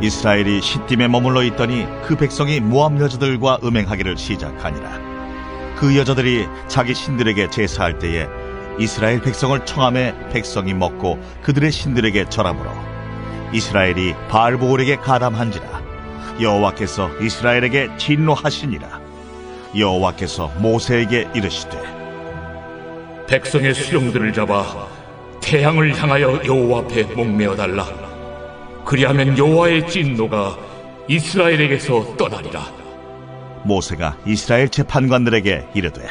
이스라엘이 시딤에 머물러 있더니 그 백성이 모압 여자들과 음행하기를 시작하니라. 그 여자들이 자기 신들에게 제사할 때에 이스라엘 백성을 청함에 백성이 먹고 그들의 신들에게 절하므로 이스라엘이 바알보올에게 가담한지라. 여호와께서 이스라엘에게 진노하시니라. 여호와께서 모세에게 이르시되 백성의 수령들을 잡아 태양을 향하여 여호와 앞에 목매어 달라. 그리하면 여호와의 진노가 이스라엘에게서 떠나리라. 모세가 이스라엘 재판관들에게 이르되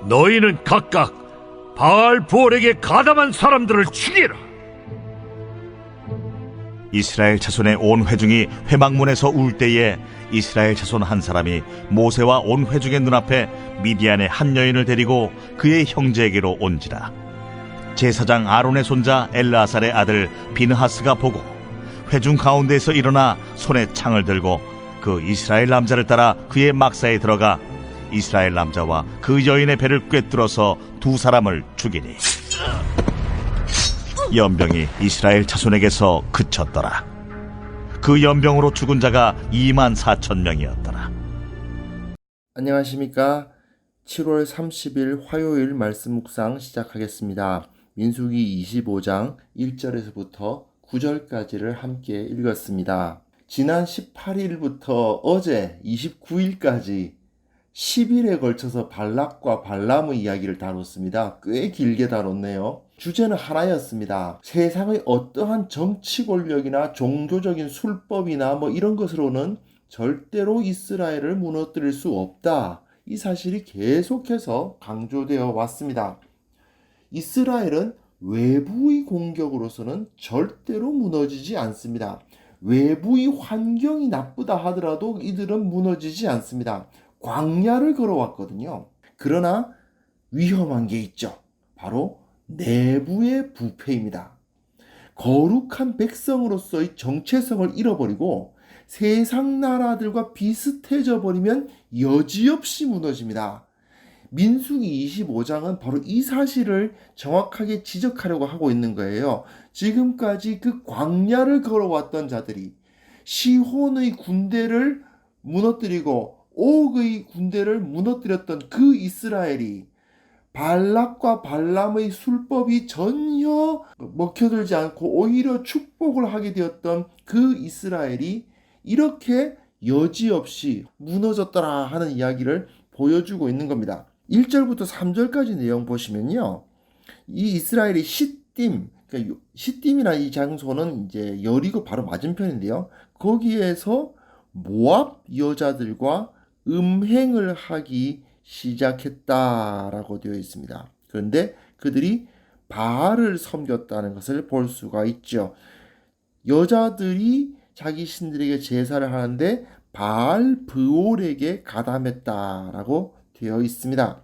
너희는 각각 바알보올에게 가담한 사람들을 죽이라. 이스라엘 자손의 온 회중이 회막문에서 울 때에 이스라엘 자손 한 사람이 모세와 온 회중의 눈앞에 미디안의 한 여인을 데리고 그의 형제에게로 온지라. 제사장 아론의 손자 엘르아살의 아들 비느하스가 보고 회중 가운데에서 일어나 손에 창을 들고 그 이스라엘 남자를 따라 그의 막사에 들어가 이스라엘 남자와 그 여인의 배를 꿰뚫어서 두 사람을 죽이니 연병이 이스라엘 자손에게서 그쳤더라. 그 연병으로 죽은 자가 24,000명이었더라. 안녕하십니까. 7월 30일 화요일 말씀 묵상 시작하겠습니다. 민수기 25장 1절에서부터 9절까지를 함께 읽었습니다. 지난 18일부터 어제 29일까지 10일에 걸쳐서 발락과 발람의 이야기를 다뤘습니다. 꽤 길게 다뤘네요. 주제는 하나였습니다. 세상의 어떠한 정치 권력이나 종교적인 술법이나 이런 것으로는 절대로 이스라엘을 무너뜨릴 수 없다. 이 사실이 계속해서 강조되어 왔습니다. 이스라엘은 외부의 공격으로서는 절대로 무너지지 않습니다. 외부의 환경이 나쁘다 하더라도 이들은 무너지지 않습니다. 광야를 걸어왔거든요. 그러나 위험한 게 있죠. 바로 내부의 부패입니다. 거룩한 백성으로서의 정체성을 잃어버리고 세상 나라들과 비슷해져 버리면 여지없이 무너집니다. 민수기 25장은 바로 이 사실을 정확하게 지적하려고 하고 있는 거예요. 지금까지 그 광야를 걸어왔던 자들이 시혼의 군대를 무너뜨리고 옥의 군대를 무너뜨렸던 그 이스라엘이 발락과 발람의 술법이 전혀 먹혀들지 않고 오히려 축복을 하게 되었던 그 이스라엘이 이렇게 여지없이 무너졌더라 하는 이야기를 보여주고 있는 겁니다. 1절부터 3절까지 내용 보시면요. 이 이스라엘이 시딤, 그러니까 시딤이라는 이 장소는 이제 여리고 바로 맞은편인데요. 거기에서 모압 여자들과 음행을 하기 시작했다라고 되어 있습니다. 그런데 그들이 바알을 섬겼다는 것을 볼 수가 있죠. 여자들이 자기 신들에게 제사를 하는데 바알브올에게 가담했다라고 되어 있습니다.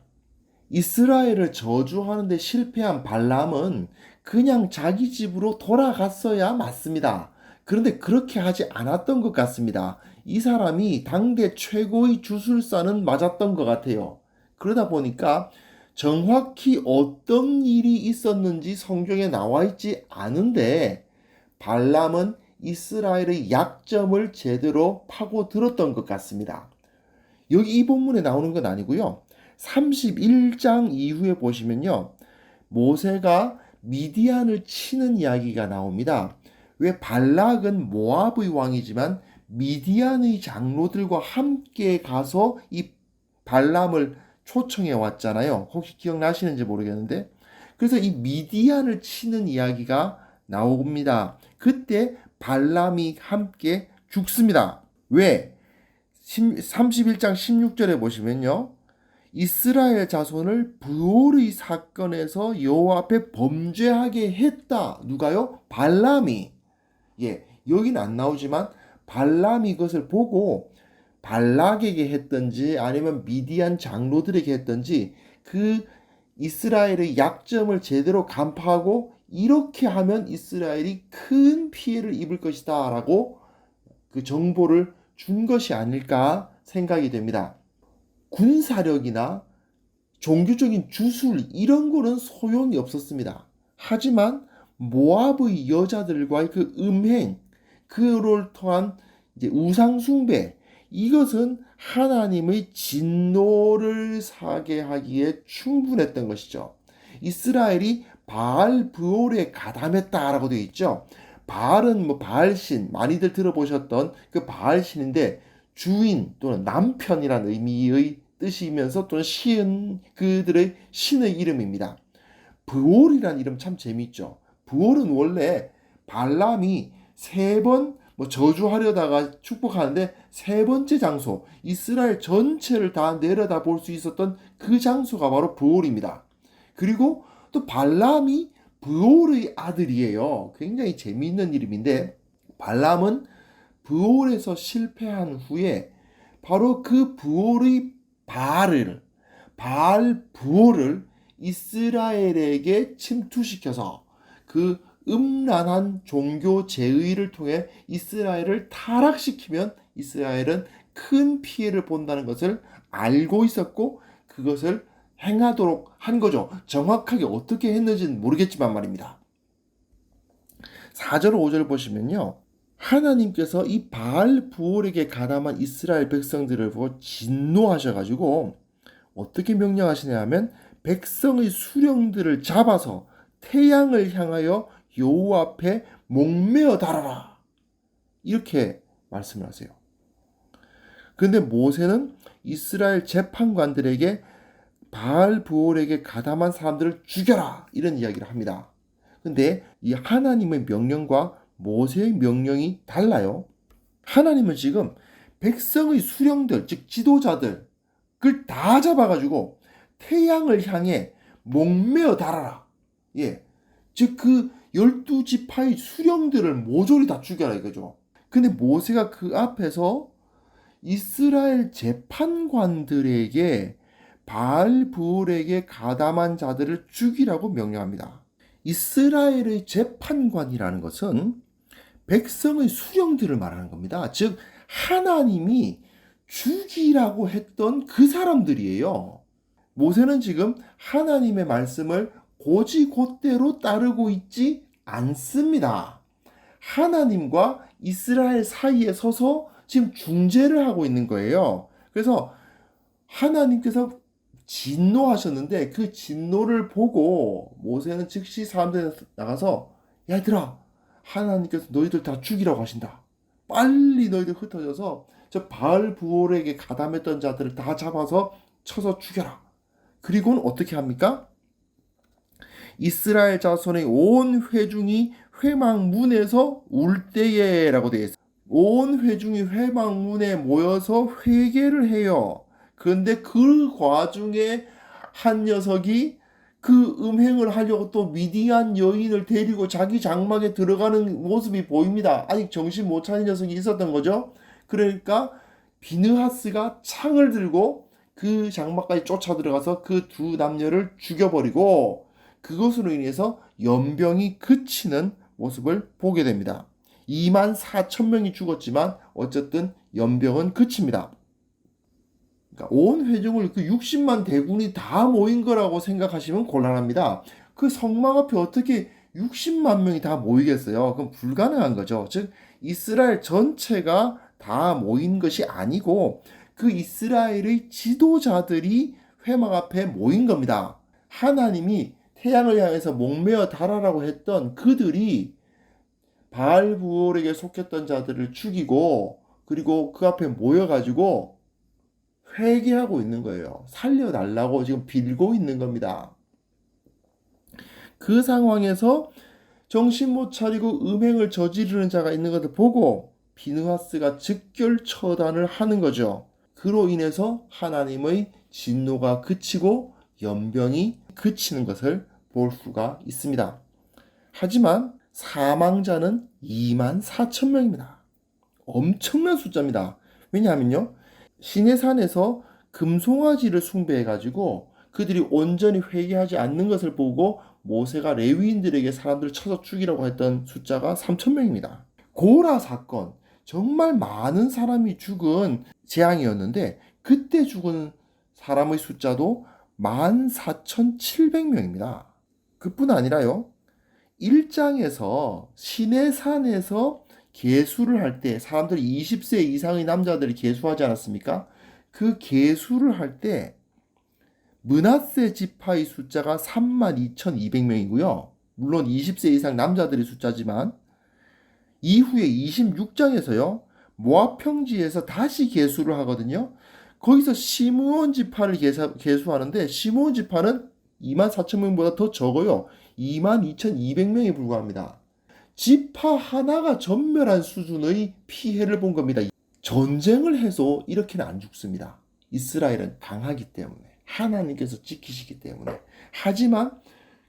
이스라엘을 저주하는데 실패한 발람은 그냥 자기 집으로 돌아갔어야 맞습니다. 그런데 그렇게 하지 않았던 것 같습니다. 이 사람이 당대 최고의 주술사는 맞았던 것 같아요. 그러다 보니까 정확히 어떤 일이 있었는지 성경에 나와 있지 않은데 발람은 이스라엘의 약점을 제대로 파고들었던 것 같습니다. 여기 이 본문에 나오는 건 아니고요. 31장 이후에 보시면요. 모세가 미디안을 치는 이야기가 나옵니다. 왜 발락은 모압의 왕이지만 미디안의 장로들과 함께 가서 이 발람을 초청해 왔잖아요. 혹시 기억나시는지 모르겠는데. 그래서 이 미디안을 치는 이야기가 나옵니다. 그때 발람이 함께 죽습니다. 왜? 31장 16절에 보시면요. 이스라엘 자손을 브올의 사건에서 여호와 앞에 범죄하게 했다. 누가요? 발람이. 여기는 안 나오지만 발람이 이것을 보고 발락에게 했던지 아니면 미디안 장로들에게 했던지 그 이스라엘의 약점을 제대로 간파하고 이렇게 하면 이스라엘이 큰 피해를 입을 것이다 라고 그 정보를 준 것이 아닐까 생각이 됩니다. 군사력이나 종교적인 주술 이런 거는 소용이 없었습니다. 하지만 모압의 여자들과의 그 음행, 그를 통한 이제 우상 숭배, 이것은 하나님의 진노를 사게 하기에 충분했던 것이죠. 이스라엘이 바알 브올에 가담했다라고 되어 있죠. 바알은 뭐 바알신, 많이들 들어보셨던 그 바알신인데 주인 또는 남편이라는 의미의 뜻이면서 또는 그들의 신의 이름입니다. 브올이라는 이름 참 재밌죠. 브올은 원래 발람이 3번 저주하려다가 축복하는데 3번째 장소, 이스라엘 전체를 다 내려다 볼 수 있었던 그 장소가 바로 브올입니다. 그리고 또 발람이 브올의 아들이에요. 굉장히 재미있는 이름인데, 발람은 브올에서 실패한 후에 바로 그 브올의 바알 브올을 이스라엘에게 침투시켜서 그 음란한 종교 제의를 통해 이스라엘을 타락시키면 이스라엘은 큰 피해를 본다는 것을 알고 있었고 그것을 행하도록 한 거죠. 정확하게 어떻게 했는지는 모르겠지만 말입니다. 4절 5절 보시면요, 하나님께서 이 바알 브올에게 가담한 이스라엘 백성들을 보고 진노하셔가지고 어떻게 명령하시냐 하면 백성의 수령들을 잡아서 태양을 향하여 여호와 앞에 목매어 달아라, 이렇게 말씀을 하세요. 그런데 모세는 이스라엘 재판관들에게 바알 브올에게 가담한 사람들을 죽여라, 이런 이야기를 합니다. 근데 이 하나님의 명령과 모세의 명령이 달라요. 하나님은 지금 백성의 수령들, 즉 지도자들 그걸 다 잡아가지고 태양을 향해 목매어 달아라. 예, 즉 그 12지파의 수령들을 모조리 다 죽여라 이거죠. 근데 모세가 그 앞에서 이스라엘 재판관들에게 바알 브올에게 가담한 자들을 죽이라고 명령합니다. 이스라엘의 재판관이라는 것은 백성의 수령들을 말하는 겁니다. 즉 하나님이 죽이라고 했던 그 사람들이에요. 모세는 지금 하나님의 말씀을 고지곧대로 따르고 있지 않습니다. 하나님과 이스라엘 사이에 서서 지금 중재를 하고 있는 거예요. 그래서 하나님께서 진노하셨는데 그 진노를 보고 모세는 즉시 사람들에 나가서, 얘들아, 하나님께서 너희들 다 죽이라고 하신다. 빨리 너희들 흩어져서 저 바알 브올에게 가담했던 자들을 다 잡아서 쳐서 죽여라. 그리고는 어떻게 합니까? 이스라엘 자손의 온 회중이 회막문에서 울 때에 라고 되어 있어요. 온 회중이 회막문에 모여서 회개를 해요. 그런데 그 과중에 한 녀석이 그 음행을 하려고 또 미디안 여인을 데리고 자기 장막에 들어가는 모습이 보입니다. 아직 정신 못 차린 녀석이 있었던 거죠. 그러니까 비느하스가 창을 들고 그 장막까지 쫓아 들어가서 그 두 남녀를 죽여버리고 그것으로 인해서 연병이 그치는 모습을 보게 됩니다. 24,000명이 죽었지만 어쨌든 연병은 그칩니다. 그러니까 온 회중을 그 60만 대군이 다 모인 거라고 생각하시면 곤란합니다. 그 성막 앞에 어떻게 60만 명이 다 모이겠어요? 그건 불가능한 거죠. 즉 이스라엘 전체가 다 모인 것이 아니고 그 이스라엘의 지도자들이 회막 앞에 모인 겁니다. 하나님이 태양을 향해서 목매어 달아라고 했던 그들이 바알 브올에게 속했던 자들을 죽이고 그리고 그 앞에 모여가지고 회개하고 있는 거예요. 살려달라고 지금 빌고 있는 겁니다. 그 상황에서 정신 못 차리고 음행을 저지르는 자가 있는 것을 보고 비느하스가 즉결 처단을 하는 거죠. 그로 인해서 하나님의 진노가 그치고 연병이 그치는 것을 볼 수가 있습니다. 하지만 사망자는 24,000명입니다. 엄청난 숫자입니다. 왜냐하면요, 시내산에서 금송아지를 숭배해가지고 그들이 온전히 회개하지 않는 것을 보고 모세가 레위인들에게 사람들을 쳐서 죽이라고 했던 숫자가 3,000명입니다. 고라 사건, 정말 많은 사람이 죽은 재앙이었는데 그때 죽은 사람의 숫자도 14,700명입니다. 그뿐 아니라요, 1장에서 시내산에서 계수를 할 때 사람들이 20세 이상의 남자들이 계수하지 않았습니까? 그 계수를 할 때 므낫세 지파의 숫자가 32,200명이고요. 물론 20세 이상 남자들의 숫자지만 이후에 26장에서요. 모압 평지에서 다시 계수를 하거든요. 거기서 시므온 지파를 계수하는데 시므온 지파는 24,000명보다 더 적어요. 22,200명에 불과합니다. 지파 하나가 전멸한 수준의 피해를 본 겁니다. 전쟁을 해서 이렇게는 안 죽습니다. 이스라엘은 강하기 때문에, 하나님께서 지키시기 때문에. 하지만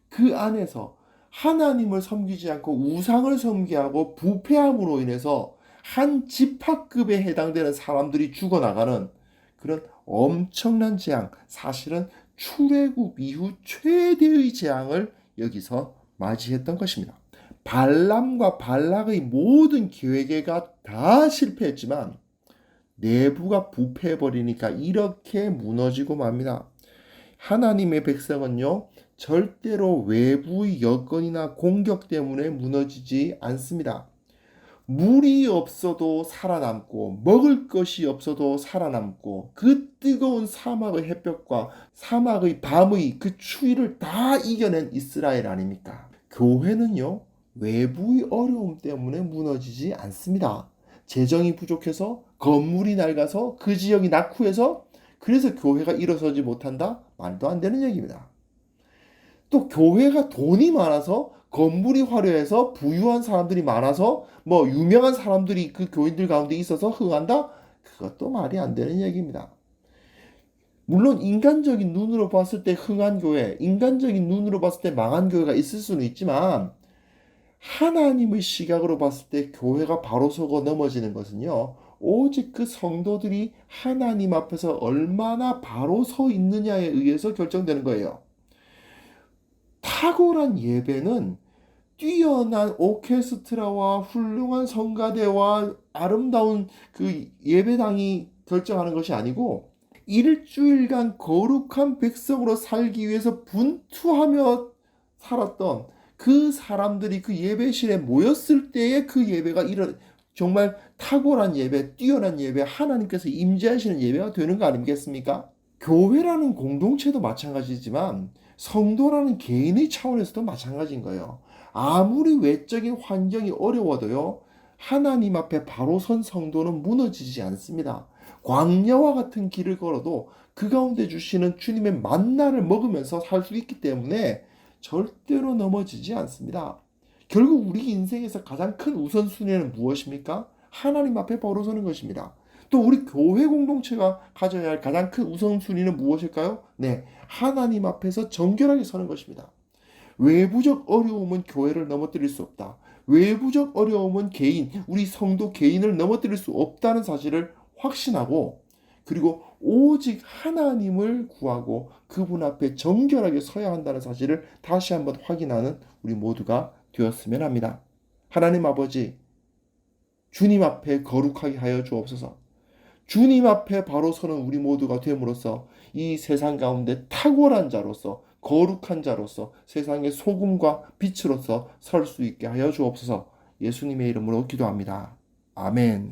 그 안에서 하나님을 섬기지 않고 우상을 섬기하고 부패함으로 인해서 한 지파급에 해당되는 사람들이 죽어나가는 그런 엄청난 재앙, 사실은 출애굽 이후 최대의 재앙을 여기서 맞이했던 것입니다. 발람과 발락의 모든 계획가 다 실패했지만 내부가 부패해버리니까 이렇게 무너지고 맙니다. 하나님의 백성은요, 절대로 외부의 여건이나 공격 때문에 무너지지 않습니다. 물이 없어도 살아남고 먹을 것이 없어도 살아남고 그 뜨거운 사막의 햇볕과 사막의 밤의 그 추위를 다 이겨낸 이스라엘 아닙니까? 교회는요, 외부의 어려움 때문에 무너지지 않습니다. 재정이 부족해서, 건물이 낡아서, 그 지역이 낙후해서, 그래서 교회가 일어서지 못한다? 말도 안 되는 얘기입니다. 또 교회가 돈이 많아서, 건물이 화려해서, 부유한 사람들이 많아서, 유명한 사람들이 그 교인들 가운데 있어서 흥한다? 그것도 말이 안 되는 얘기입니다. 물론 인간적인 눈으로 봤을 때 흥한 교회, 인간적인 눈으로 봤을 때 망한 교회가 있을 수는 있지만 하나님의 시각으로 봤을 때 교회가 바로 서고 넘어지는 것은요, 오직 그 성도들이 하나님 앞에서 얼마나 바로 서 있느냐에 의해서 결정되는 거예요. 탁월한 예배는 뛰어난 오케스트라와 훌륭한 성가대와 아름다운 그 예배당이 결정하는 것이 아니고 일주일간 거룩한 백성으로 살기 위해서 분투하며 살았던 그 사람들이 그 예배실에 모였을 때의 그 예배가 정말 탁월한 예배, 뛰어난 예배, 하나님께서 임재하시는 예배가 되는 거 아니겠습니까? 교회라는 공동체도 마찬가지지만 성도라는 개인의 차원에서도 마찬가지인 거예요. 아무리 외적인 환경이 어려워도요, 하나님 앞에 바로 선 성도는 무너지지 않습니다. 광야와 같은 길을 걸어도 그 가운데 주시는 주님의 만나를 먹으면서 살 수 있기 때문에 절대로 넘어지지 않습니다. 결국 우리 인생에서 가장 큰 우선순위는 무엇입니까? 하나님 앞에 바로 서는 것입니다. 또 우리 교회 공동체가 가져야 할 가장 큰 우선순위는 무엇일까요? 네, 하나님 앞에서 정결하게 서는 것입니다. 외부적 어려움은 교회를 넘어뜨릴 수 없다. 외부적 어려움은 우리 성도 개인을 넘어뜨릴 수 없다는 사실을 확신하고, 그리고 오직 하나님을 구하고 그분 앞에 정결하게 서야 한다는 사실을 다시 한번 확인하는 우리 모두가 되었으면 합니다. 하나님 아버지, 주님 앞에 거룩하게 하여 주옵소서. 주님 앞에 바로 서는 우리 모두가 됨으로써 이 세상 가운데 탁월한 자로서, 거룩한 자로서, 세상의 소금과 빛으로서 설 수 있게 하여 주옵소서. 예수님의 이름으로 기도합니다. 아멘.